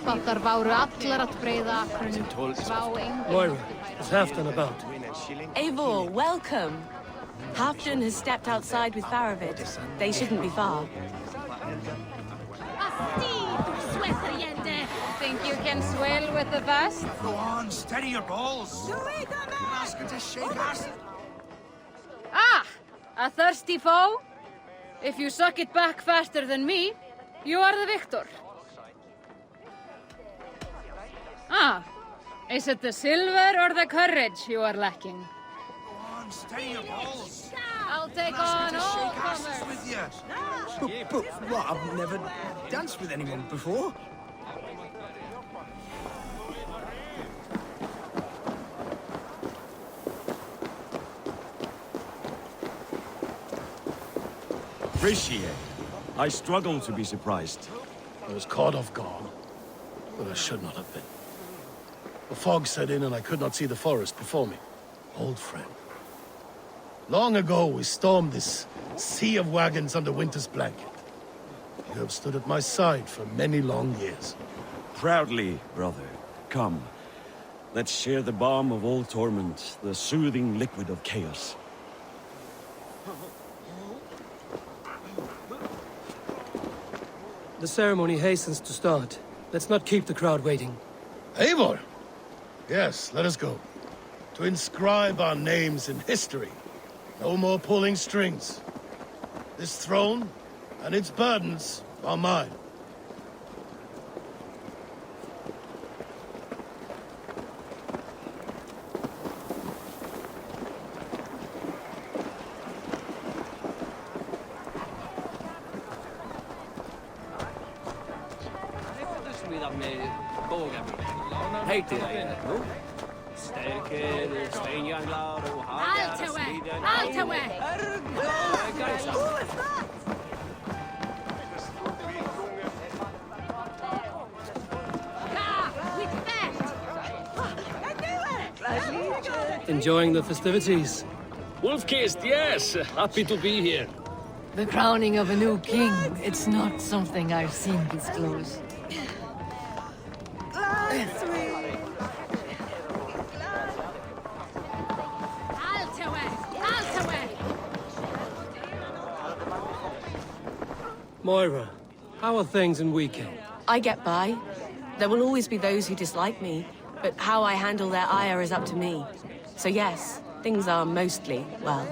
Kafbátar báru allar að breiða akrunum. Svá enginn. Moira, is Halfdan about? Eivor, welcome. Halfdan has stepped outside with Faravid. They shouldn't be far. Think you can swell with the best? Go on, steady your balls. Ask her to shake us. Ah! A thirsty foe? If you suck it back faster than me, you are the victor. Ah, is it the silver or the courage you are lacking? Go on, steady your balls. I'll take Ask on her to all shake asses comers. with you. But what? I've never danced with anyone before. Appreciate. I struggle to be surprised. I was caught off guard, but I should not have been. The fog set in and I could not see the forest before me. Old friend. Long ago we stormed this sea of wagons under winter's blanket. You have stood at my side for many long years. Proudly, brother. Come. Let's share the balm of old torment, the soothing liquid of chaos. The ceremony hastens to start. Let's not keep the crowd waiting. Eivor! Yes, let us go. To inscribe our names in history. No more pulling strings. This throne and its burdens are mine. Heiti það, nú? Sterkir, steinjanglar og hagar... Altawe! Enjoying the festivities? Wolf-kissed, yes! Happy to be here. The crowning of a new king. It's not something I've seen this close. Moira, how are things in Weekend? I get by. There will always be those who dislike me, but how I handle their ire is up to me. So yes, things are mostly well.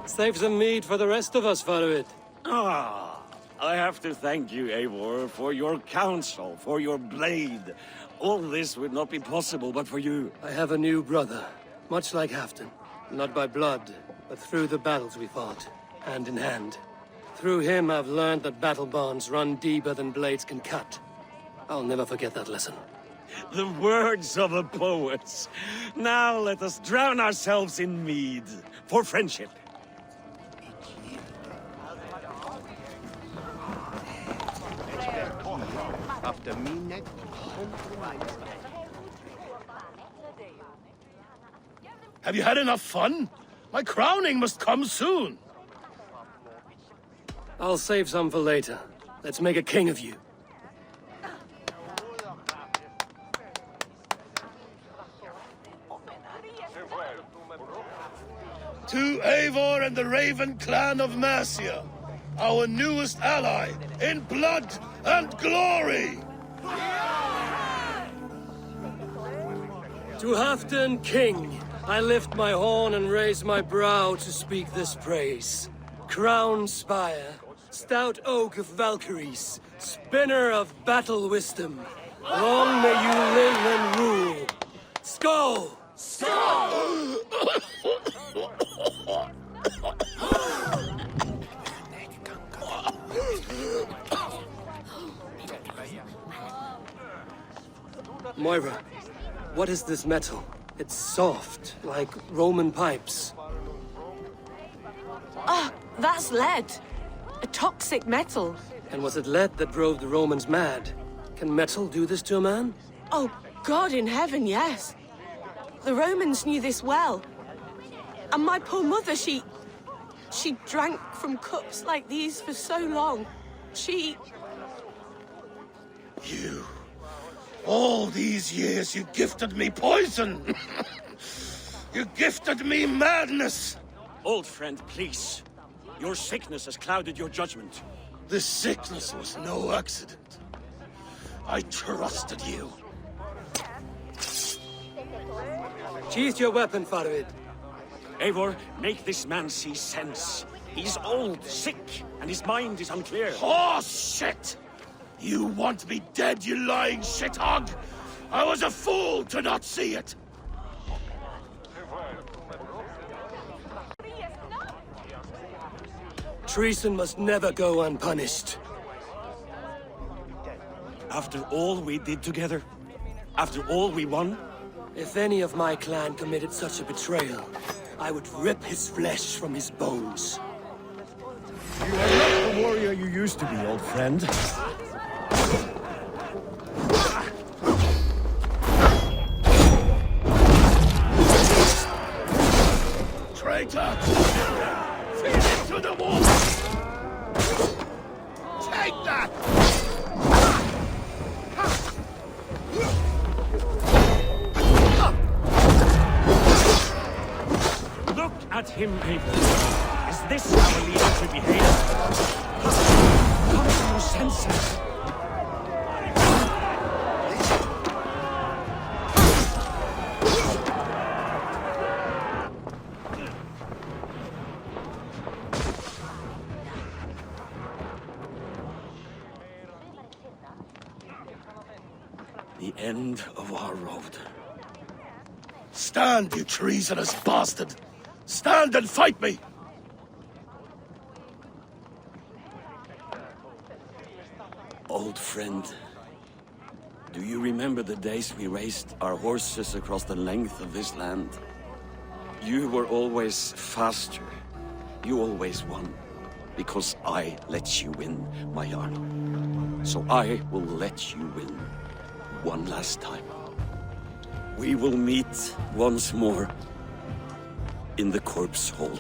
Save some meat for the rest of us, Faravid. Ah, I have to thank you, Eivor, for your counsel, for your blade. All this would not be possible but for you. I have a new brother, much like Halfdan. Not by blood, but through the battles we fought, hand in hand. Through him I've learned that battle bonds run deeper than blades can cut. I'll never forget that lesson. The words of a poet. Now let us drown ourselves in mead, for friendship. Have you had enough fun? My crowning must come soon. I'll save some for later. Let's make a king of you. To Eivor and the Raven clan of Mercia, our newest ally in blood and glory! To Halfdan, king, I lift my horn and raise my brow to speak this praise. Crown spire, stout oak of Valkyries, spinner of battle wisdom, long may you live and rule. Skål! Skål! Moira, what is this metal? It's soft, like Roman pipes. Ah, that's lead. A toxic metal. And was it lead that drove the Romans mad? Can metal do this to a man? Oh, God in heaven, yes. The Romans knew this well. And my poor mother, she drank from cups like these for so long. You... All these years you gifted me poison! You gifted me madness! Old friend, please. Your sickness has clouded your judgment. This sickness was no accident. I trusted you. Sheath your weapon, Farid. Eivor, make this man see sense. He's old, sick, and his mind is unclear. Horse shit! You want me dead, you lying shithog? I was a fool to not see it! Treason must never go unpunished. After all we did together? After all we won? If any of my clan committed such a betrayal, I would rip his flesh from his bones. You are not the warrior you used to be, old friend. Traitor! Feed it to the wolf! Take that! Look at him, Eivor. Is this how a leader should behave? Come to your senses. The end of our road. Stand, you treasonous bastard! Stand and fight me! Old friend, do you remember the days we raced our horses across the length of this land? You were always faster. You always won. Because I let you win, my Jarl. So I will let you win one last time. We will meet once more in the corpse hole.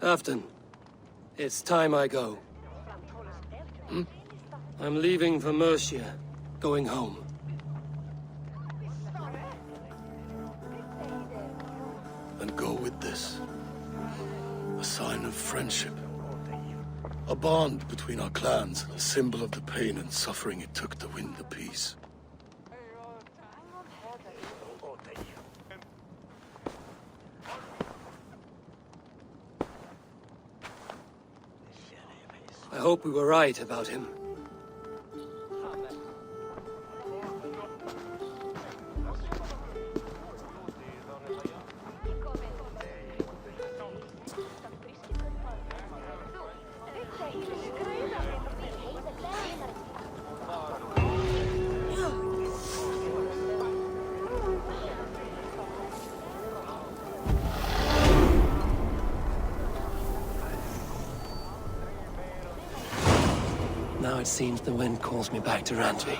Afton, it's time I go. I'm leaving for Mercia, going home. And go with this. A sign of friendship. A bond between our clans, a symbol of the pain and suffering it took to win the peace. I hope we were right about him. Now it seems the wind calls me back to Randvi.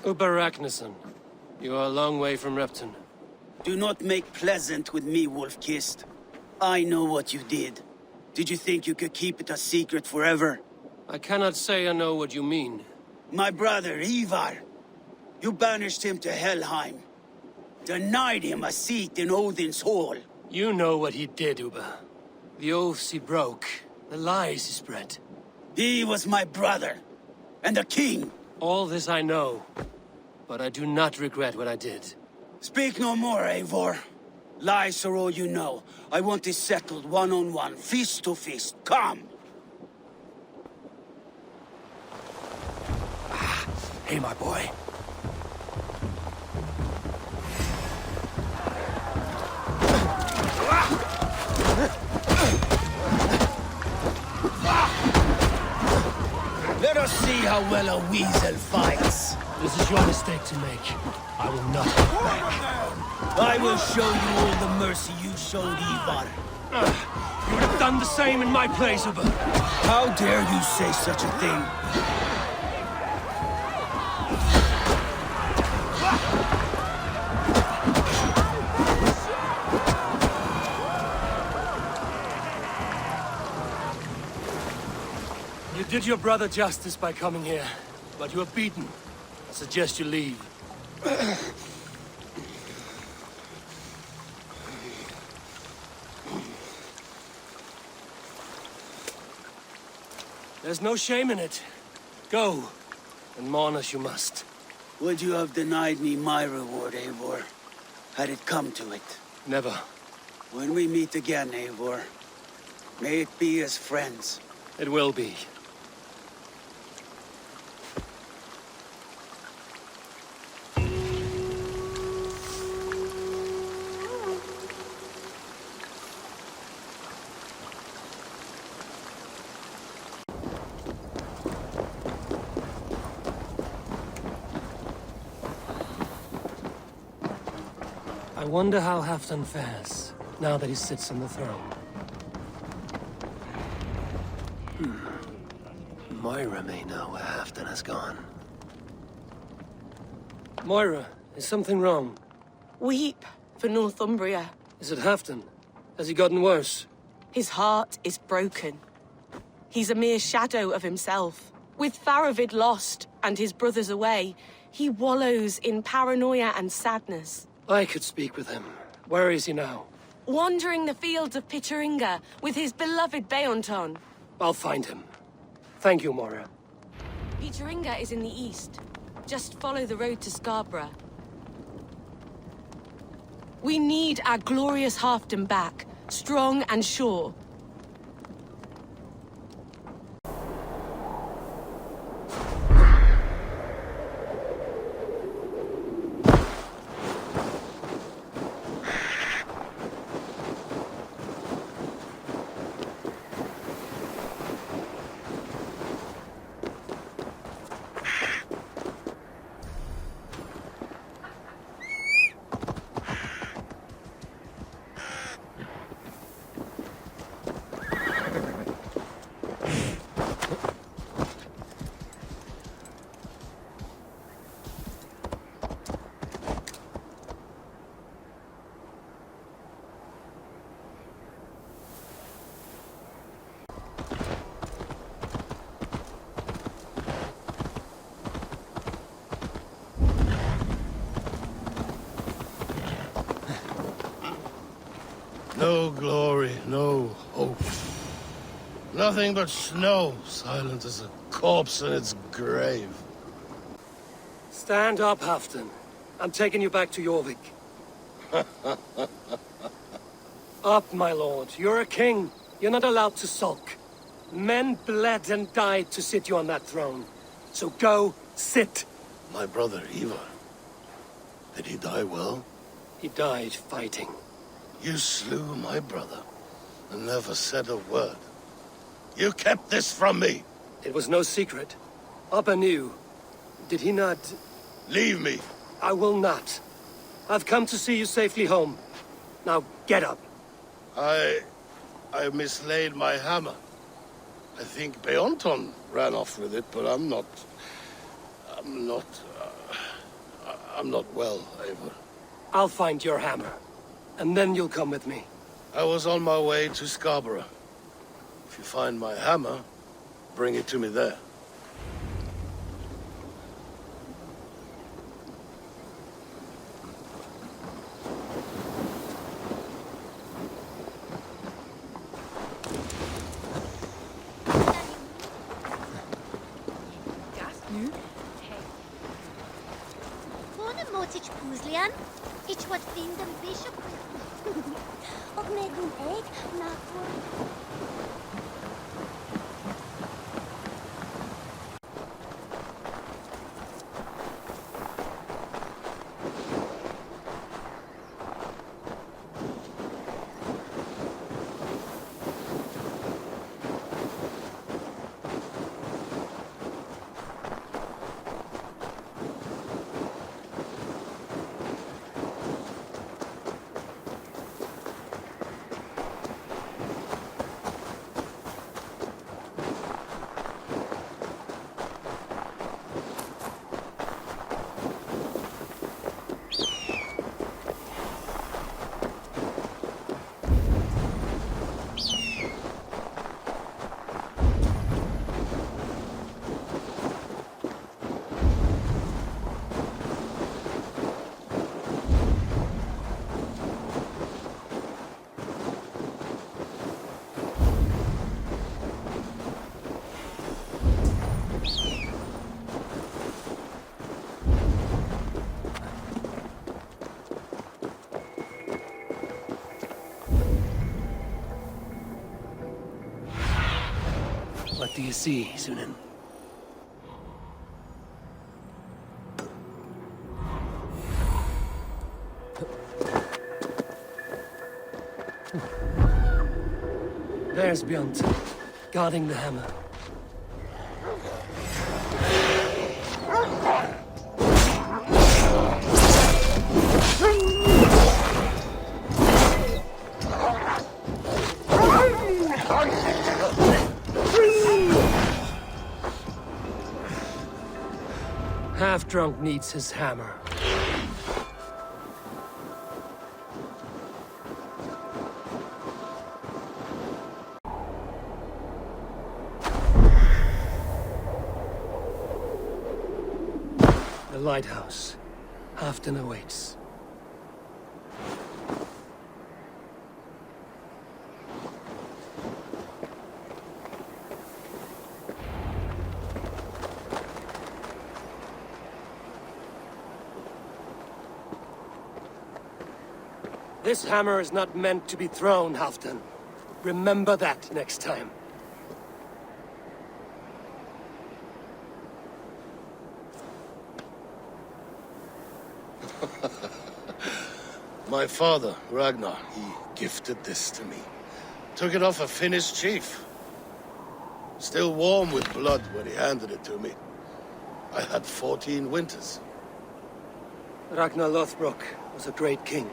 Uber Ragnarsson, you are a long way from Repton. Do not make pleasant with me, Wolf-Kissed. I know what you did. Did you think you could keep it a secret forever? I cannot say I know what you mean. My brother, Ivar. You banished him to Helheim. Denied him a seat in Odin's hall. You know what he did, Uber. The oaths he broke, the lies he spread. He was my brother, and a king. All this I know, but I do not regret what I did. Speak no more, Eivor. Lies are all you know. I want this settled one-on-one, fist to fist. Come! Hey, my boy. Let us see how well a weasel fights. This is your mistake to make. I will not look back. I will show you all the mercy you showed Ivar. You would have done the same in my place, Uber. How dare you say such a thing? You did your brother justice by coming here, but you are beaten. I suggest you leave. There's no shame in it. Go, and mourn as you must. Would you have denied me my reward, Eivor? Had it come to it? Never. When we meet again, Eivor, may it be as friends. It will be. I wonder how Halfdan fares, now that he sits on the throne. Moira may know where Halfdan has gone. Moira, is something wrong? Weep for Northumbria. Is it Halfdan? Has he gotten worse? His heart is broken. He's a mere shadow of himself. With Faravid lost and his brothers away, he wallows in paranoia and sadness. I could speak with him. Where is he now? Wandering the fields of Pittaringa with his beloved Beonton. I'll find him. Thank you, Moira. Pittaringa is in the east. Just follow the road to Scarborough. We need our glorious Halfdan back, strong and sure. No glory, no hope. Nothing but snow, silent as a corpse in its grave. Stand up, Halfdan. I'm taking you back to Jorvik. Up, my lord. You're a king. You're not allowed to sulk. Men bled and died to sit you on that throne. So go, sit. My brother, Ivar. Did he die well? He died fighting. You slew my brother and never said a word. You kept this from me. It was no secret. Abba knew. Did he not? Leave me. I will not. I've come to see you safely home. Now get up. I mislaid my hammer. I think Beonton ran off with it, but I'm not well, Eivor. I'll find your hammer. And then you'll come with me. I was on my way to Scarborough. If you find my hammer, bring it to me there. igen. Iets wat vinden bishop. Ook met een egg, maar voor... What do you see, Sune? There's Björn, guarding the hammer. Half-drunk needs his hammer. The lighthouse. Halfdan awaits. This hammer is not meant to be thrown, Halfdan. Remember that next time. My father, Ragnar, he gifted this to me. Took it off a Finnish chief. Still warm with blood when he handed it to me. I had 14 winters. Ragnar Lothbrok was a great king.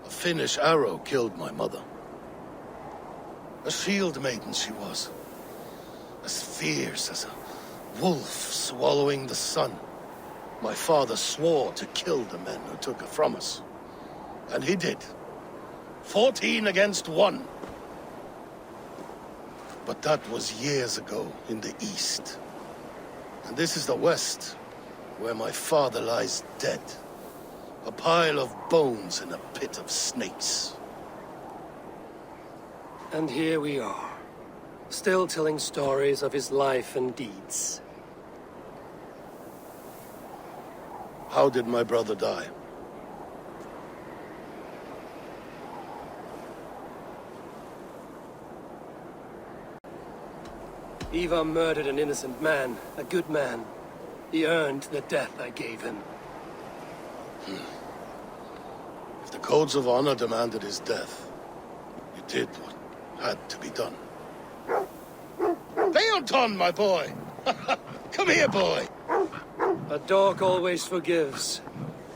A Finnish arrow killed my mother. A shield maiden she was. As fierce as a wolf swallowing the sun. My father swore to kill the men who took her from us. And he did. 14 against 1. But that was years ago in the east. And this is the west, where my father lies dead. A pile of bones in a pit of snakes. And here we are, still telling stories of his life and deeds. How did my brother die? Ivar murdered an innocent man, a good man. He earned the death I gave him. If the codes of honor demanded his death, you did what had to be done. Theoton, my boy! Come here, boy! A dog always forgives,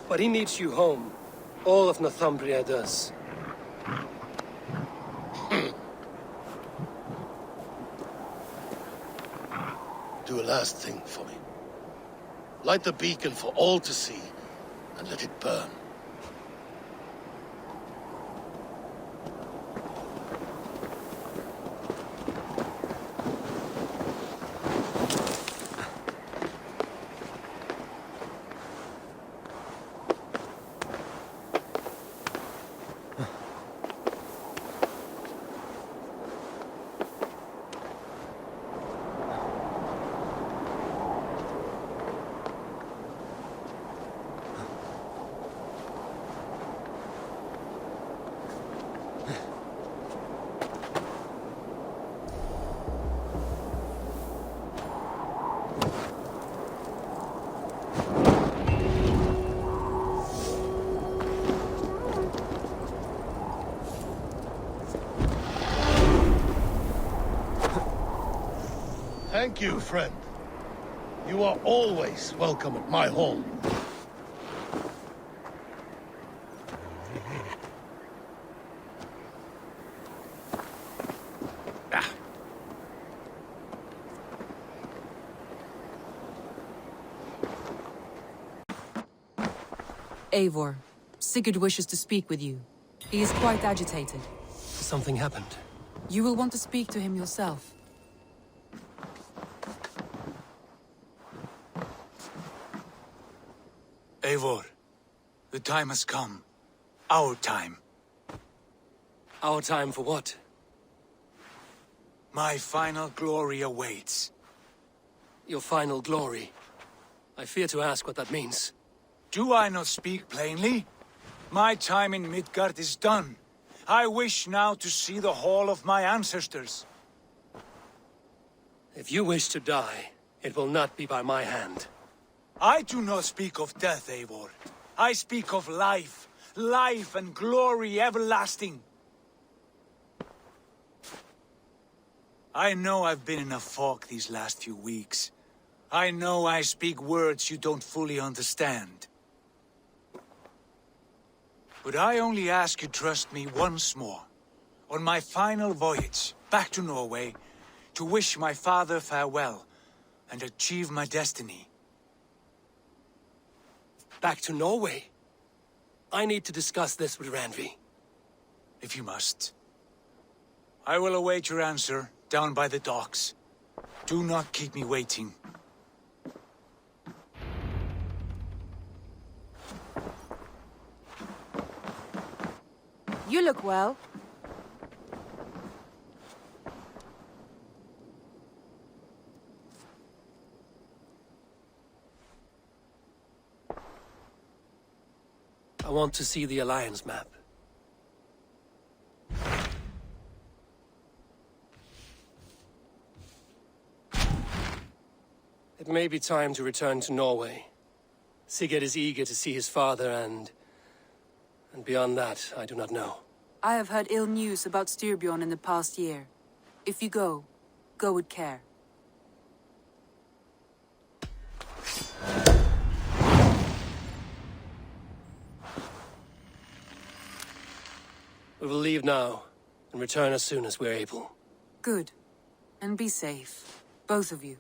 but he needs you home. All of Northumbria does. Do a last thing for me. Light the beacon for all to see, and let it burn. Thank you, friend. You are always welcome at my home. Eivor, Sigurd wishes to speak with you. He is quite agitated. Something happened. You will want to speak to him yourself. Eivor, the time has come. Our time. Our time for what? My final glory awaits. Your final glory? I fear to ask what that means. Do I not speak plainly? My time in Midgard is done. I wish now to see the hall of my ancestors. If you wish to die, it will not be by my hand. I do not speak of death, Eivor. I speak of life. Life and glory everlasting. I know I've been in a fog these last few weeks. I know I speak words you don't fully understand. But I only ask you trust me once more. On my final voyage, back to Norway, to wish my father farewell, and achieve my destiny. Back to Norway? I need to discuss this with Randvi. If you must. I will await your answer, down by the docks. Do not keep me waiting. You look well. I want to see the Alliance map. It may be time to return to Norway. Sigurd is eager to see his father and beyond that, I do not know. I have heard ill news about Styrbjorn in the past year. If you go, go with care. We will leave now, and return as soon as we're able. Good. And be safe. Both of you.